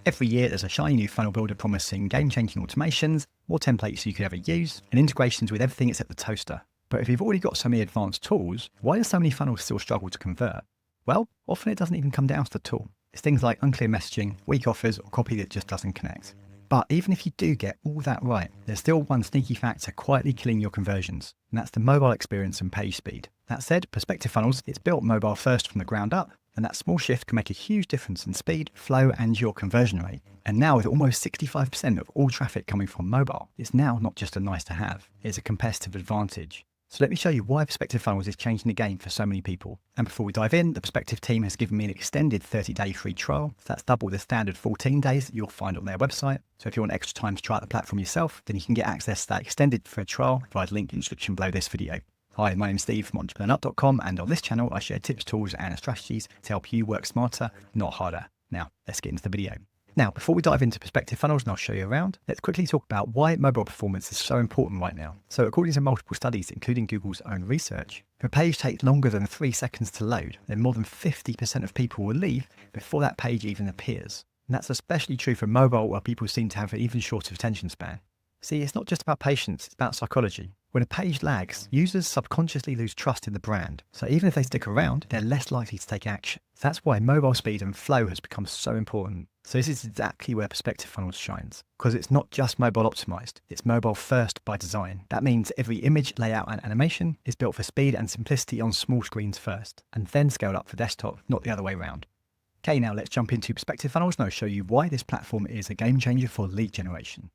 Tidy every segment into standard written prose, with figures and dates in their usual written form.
Every year, there's a shiny new funnel builder promising game-changing automations, more templates you could ever use, and integrations with everything except the toaster. But if you've already got so many advanced tools, why do so many funnels still struggle to convert? Well, often it doesn't even come down to the tool. It's things like unclear messaging, weak offers, or copy that just doesn't connect. But even if you do get all that right, there's still one sneaky factor quietly killing your conversions, and that's the mobile experience and page speed. That said, Perspective Funnels, it's built mobile first from the ground up, and that small shift can make a huge difference in speed, flow, and your conversion rate. And now with almost 65% of all traffic coming from mobile, it's now not just a nice to have, it's a competitive advantage. So let me show you why Perspective Funnels is changing the game for so many people. And before we dive in, the Perspective team has given me an extended 30-day free trial. So that's double the standard 14 days that you'll find on their website. So if you want extra time to try out the platform yourself, then you can get access to that extended free trial via the link in the description below this video. Hi, my name's Steve from entrepreneurup.com, and on this channel, I share tips, tools, and strategies to help you work smarter, not harder. Now, let's get into the video. Now, before we dive into Perspective Funnels and I'll show you around, let's quickly talk about why mobile performance is so important right now. So according to multiple studies, including Google's own research, if a page takes longer than 3 seconds to load, then more than 50% of people will leave before that page even appears. And that's especially true for mobile, where people seem to have an even shorter attention span. See, it's not just about patience, it's about psychology. When a page lags, users subconsciously lose trust in the brand. So even if they stick around, they're less likely to take action. So that's why mobile speed and flow has become so important. So this is exactly where Perspective Funnels shines, because it's not just mobile optimized, it's mobile first by design. That means every image, layout, and animation is built for speed and simplicity on small screens first, and then scaled up for desktop, not the other way around. Okay, now let's jump into Perspective Funnels and I'll show you why this platform is a game changer for lead generation.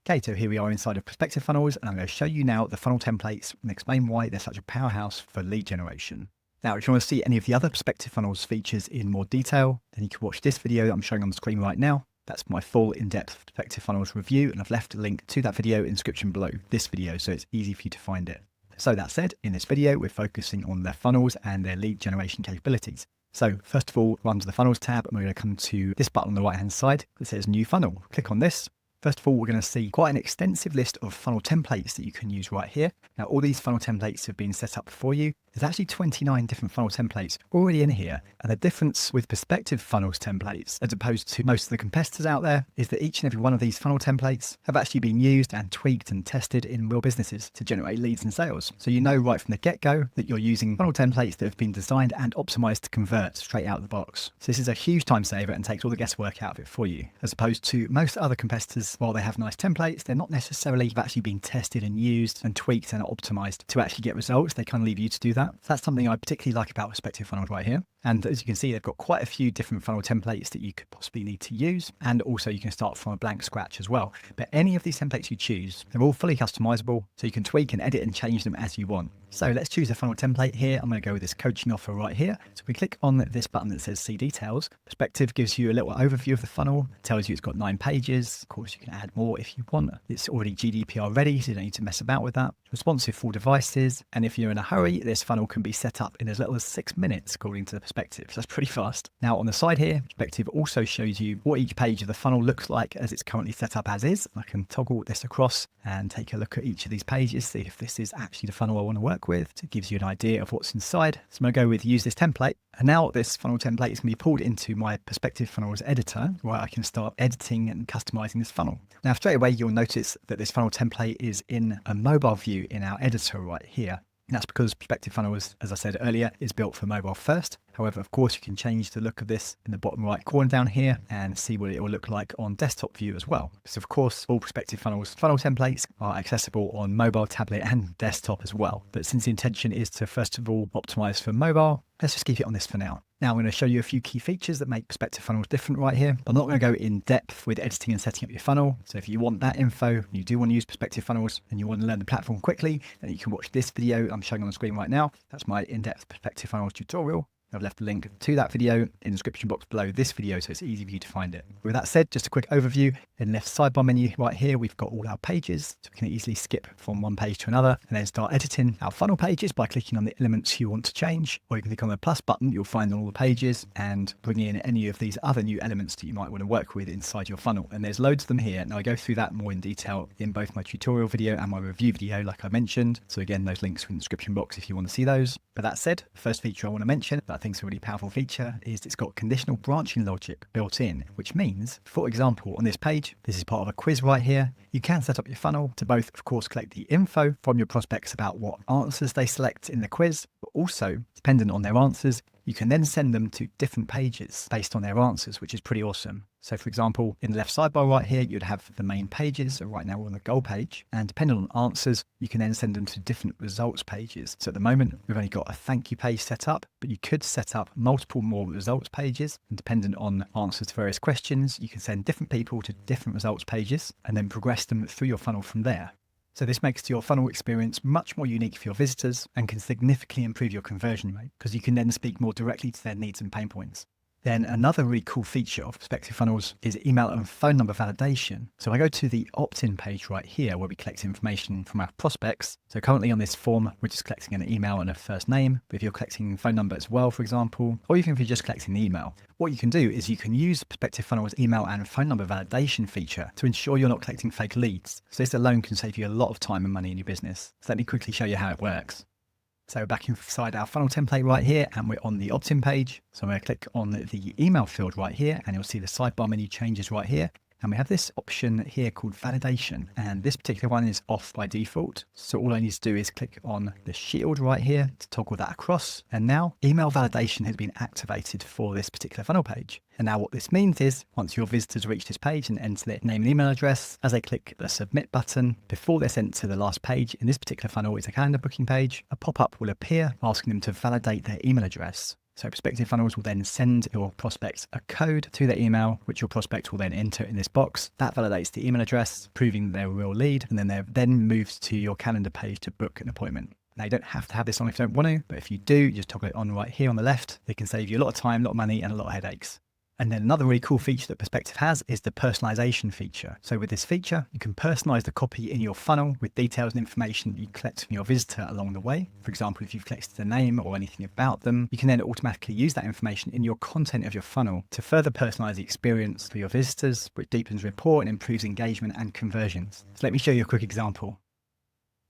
Okay, so here we are inside of Perspective Funnels, and I'm going to show you now the funnel templates and explain why they're such a powerhouse for lead generation. Now, if you want to see any of the other Perspective Funnels features in more detail, then you can watch this video that I'm showing on the screen right now. That's my full in-depth Perspective Funnels review, and I've left a link to that video in the description below this video, so it's easy for you to find it. So that said, in this video, we're focusing on their funnels and their lead generation capabilities. So first of all, run to the Funnels tab, and we're going to come to this button on the right-hand side that says New Funnel. Click on this. First of all, we're going to see quite an extensive list of funnel templates that you can use right here. Now, all these funnel templates have been set up for you. There's actually 29 different funnel templates already in here. And the difference with Perspective Funnels templates, as opposed to most of the competitors out there, is that each and every one of these funnel templates have actually been used and tweaked and tested in real businesses to generate leads and sales. So you know right from the get-go that you're using funnel templates that have been designed and optimized to convert straight out of the box. So this is a huge time saver and takes all the guesswork out of it for you, as opposed to most other competitors. While they have nice templates, they're not necessarily actually been tested and used and tweaked and optimized to actually get results. They kind of leave you to do that. So that's something I particularly like about Perspective Funnels right here. And as you can see, they've got quite a few different funnel templates that you could possibly need to use. And also you can start from a blank scratch as well. But any of these templates you choose, they're all fully customizable, so you can tweak and edit and change them as you want. So let's choose a funnel template here. I'm going to go with this coaching offer right here. So we click on this button that says See Details. Perspective gives you a little overview of the funnel. It tells you it's got 9 pages. Of course, you can add more if you want. It's already GDPR ready, so you don't need to mess about with that. Responsive for all devices. And if you're in a hurry, this funnel can be set up in as little as 6 minutes, according to Perspective. So that's pretty fast. Now on the side here, Perspective also shows you what each page of the funnel looks like as it's currently set up as is. I can toggle this across and take a look at each of these pages, see if this is actually the funnel I want to work with. It gives you an idea of what's inside. So I'm going to go with use this template. And now this funnel template is going to be pulled into my Perspective Funnels editor, where I can start editing and customizing this funnel. Now straight away, you'll notice that this funnel template is in a mobile view in our editor right here. And that's because Perspective Funnels, as I said earlier, is built for mobile first. However, of course, you can change the look of this in the bottom right corner down here and see what it will look like on desktop view as well. So of course, all Perspective Funnels funnel templates are accessible on mobile, tablet, and desktop as well. But since the intention is to first of all optimize for mobile, let's just keep it on this for now. Now I'm going to show you a few key features that make Perspective Funnels different right here. I'm not going to go in depth with editing and setting up your funnel. So if you want that info, you do want to use Perspective Funnels and you want to learn the platform quickly, then you can watch this video I'm showing on the screen right now. That's my in-depth Perspective Funnels tutorial. I've left a link to that video in the description box below this video, so it's easy for you to find it. With that said, just a quick overview. In the left sidebar menu right here, we've got all our pages, so we can easily skip from one page to another and then start editing our funnel pages by clicking on the elements you want to change, or you can click on the plus button you'll find on all the pages and bring in any of these other new elements that you might want to work with inside your funnel. And there's loads of them here. Now I go through that more in detail in both my tutorial video and my review video, like I mentioned. So again, those links are in the description box if you want to see those. But that said, the first feature I want to mention that I think think is a really powerful feature is it's got conditional branching logic built in, which means, for example, on this page, this is part of a quiz right here. You can set up your funnel to both, of course, collect the info from your prospects about what answers they select in the quiz, but also, dependent on their answers, you can then send them to different pages based on their answers, which is pretty awesome. So for example, in the left sidebar right here, you'd have the main pages. So right now we're on the goal page, and depending on answers, you can then send them to different results pages. So at the moment, we've only got a thank you page set up, but you could set up multiple more results pages. And dependent on answers to various questions, you can send different people to different results pages and then progress them through your funnel from there. So this makes your funnel experience much more unique for your visitors and can significantly improve your conversion rate because you can then speak more directly to their needs and pain points. Then another really cool feature of Perspective Funnels is email and phone number validation. So I go to the opt-in page right here where we collect information from our prospects. So currently on this form, we're just collecting an email and a first name. But if you're collecting a phone number as well, for example, or even if you're just collecting the email, what you can do is you can use Perspective Funnels email and phone number validation feature to ensure you're not collecting fake leads. So this alone can save you a lot of time and money in your business. So let me quickly show you how it works. So back inside our funnel template right here, and we're on the opt-in page. So I'm going to click on the email field right here, and you'll see the sidebar menu changes right here. And we have this option here called validation. And this particular one is off by default. So all I need to do is click on the shield right here to toggle that across. And now email validation has been activated for this particular funnel page. And now what this means is once your visitors reach this page and enter their name and email address, as they click the submit button, before they're sent to the last page in this particular funnel is a calendar booking page, a pop-up will appear asking them to validate their email address. So Perspective Funnels will then send your prospects a code to their email, which your prospect will then enter in this box. That validates the email address, proving they're a real lead, and then they're then moved to your calendar page to book an appointment. Now, you don't have to have this on if you don't want to, but if you do, just toggle it on right here on the left. It can save you a lot of time, a lot of money, and a lot of headaches. And then another really cool feature that Perspective has is the personalization feature. So with this feature, you can personalize the copy in your funnel with details and information that you collect from your visitor along the way. For example, if you've collected a name or anything about them, you can then automatically use that information in your content of your funnel to further personalize the experience for your visitors, which deepens rapport and improves engagement and conversions. So let me show you a quick example.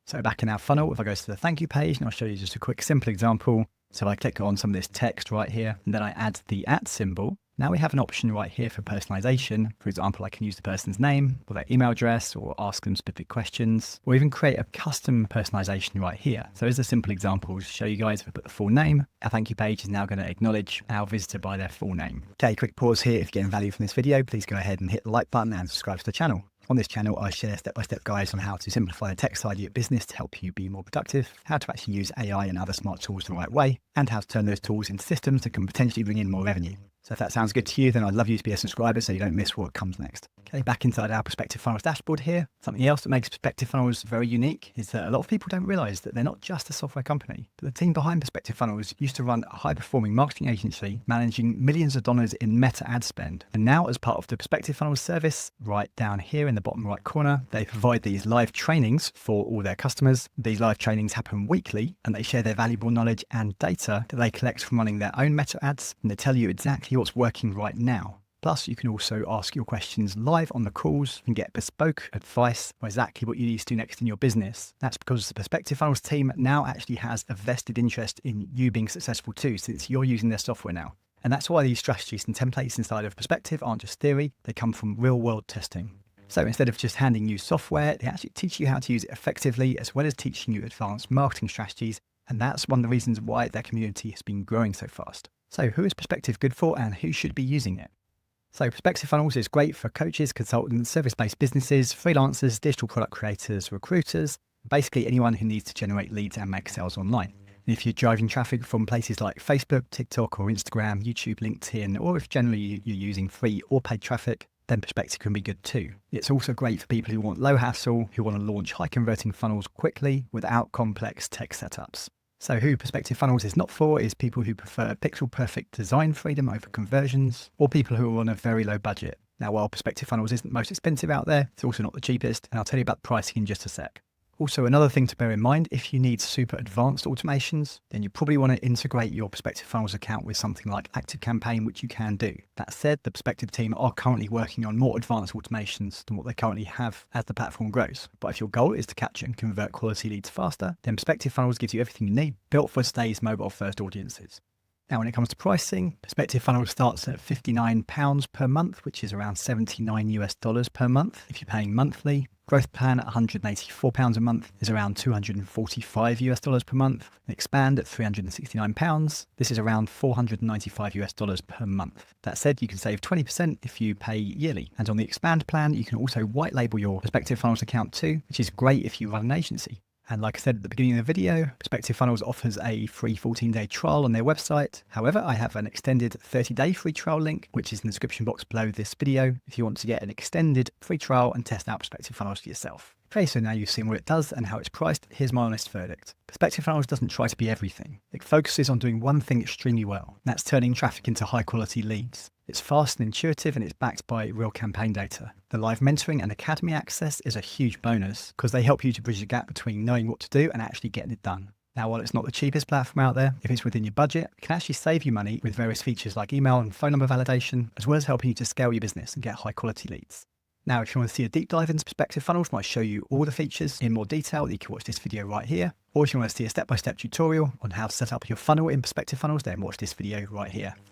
So back in our funnel, if I go to the thank you page, and I'll show you just a quick simple example. So I click on some of this text right here, and then I add the @ symbol. Now we have an option right here for personalization. For example, I can use the person's name or their email address or ask them specific questions, or even create a custom personalization right here. So as a simple example to show you guys, if I put the full name, our thank you page is now going to acknowledge our visitor by their full name. Okay, quick pause here. If you're getting value from this video, please go ahead and hit the like button and subscribe to the channel. On this channel, I share step-by-step guides on how to simplify the tech side of your business to help you be more productive, how to actually use AI and other smart tools the right way, and how to turn those tools into systems that can potentially bring in more revenue. So if that sounds good to you, then I'd love you to be a subscriber so you don't miss what comes next. Okay, back inside our Perspective Funnels dashboard here. Something else that makes Perspective Funnels very unique is that a lot of people don't realize that they're not just a software company, but the team behind Perspective Funnels used to run a high-performing marketing agency managing millions of dollars in meta ad spend. And now as part of the Perspective Funnels service, right down here in the bottom right corner, they provide these live trainings for all their customers. These live trainings happen weekly and they share their valuable knowledge and data that they collect from running their own meta ads, and they tell you exactly what's working right now. Plus, you can also ask your questions live on the calls and get bespoke advice on exactly what you need to do next in your business. That's because the Perspective Funnels team now actually has a vested interest in you being successful too, since you're using their software now. And that's why these strategies and templates inside of Perspective aren't just theory, they come from real world testing. So instead of just handing you software, they actually teach you how to use it effectively, as well as teaching you advanced marketing strategies. And that's one of the reasons why their community has been growing so fast. So who is Perspective good for and who should be using it? So Perspective Funnels is great for coaches, consultants, service-based businesses, freelancers, digital product creators, recruiters, basically anyone who needs to generate leads and make sales online. And if you're driving traffic from places like Facebook, TikTok or Instagram, YouTube, LinkedIn, or if generally you're using free or paid traffic, then Perspective can be good too. It's also great for people who want low hassle, who want to launch high converting funnels quickly without complex tech setups. So who Perspective Funnels is not for is people who prefer pixel perfect design freedom over conversions, or people who are on a very low budget. Now, while Perspective Funnels isn't the most expensive out there, it's also not the cheapest, and I'll tell you about the pricing in just a sec. Also, another thing to bear in mind, if you need super advanced automations, then you probably want to integrate your Perspective Funnels account with something like ActiveCampaign, which you can do. That said, the Perspective team are currently working on more advanced automations than what they currently have as the platform grows. But if your goal is to capture and convert quality leads faster, then Perspective Funnels gives you everything you need, built for today's mobile-first audiences. Now, when it comes to pricing, Perspective Funnel starts at £59 per month, which is around $79 per month. If you're paying monthly, Growth Plan at £184 a month is around $245 per month. And Expand at £369, this is around $495 per month. That said, you can save 20% if you pay yearly. And on the Expand plan, you can also white label your Perspective Funnels account too, which is great if you run an agency. And like I said at the beginning of the video, Perspective Funnels offers a free 14-day trial on their website. However, I have an extended 30-day free trial link, which is in the description box below this video, if you want to get an extended free trial and test out Perspective Funnels for yourself. Okay, so now you've seen what it does and how it's priced, here's my honest verdict. Perspective Funnels doesn't try to be everything. It focuses on doing one thing extremely well, and that's turning traffic into high quality leads. It's fast and intuitive, and it's backed by real campaign data. The live mentoring and academy access is a huge bonus because they help you to bridge the gap between knowing what to do and actually getting it done. Now, while it's not the cheapest platform out there, if it's within your budget, it can actually save you money with various features like email and phone number validation, as well as helping you to scale your business and get high quality leads. Now, if you want to see a deep dive into Perspective Funnels, I might show you all the features in more detail, you can watch this video right here. Or if you want to see a step-by-step tutorial on how to set up your funnel in Perspective Funnels, then watch this video right here.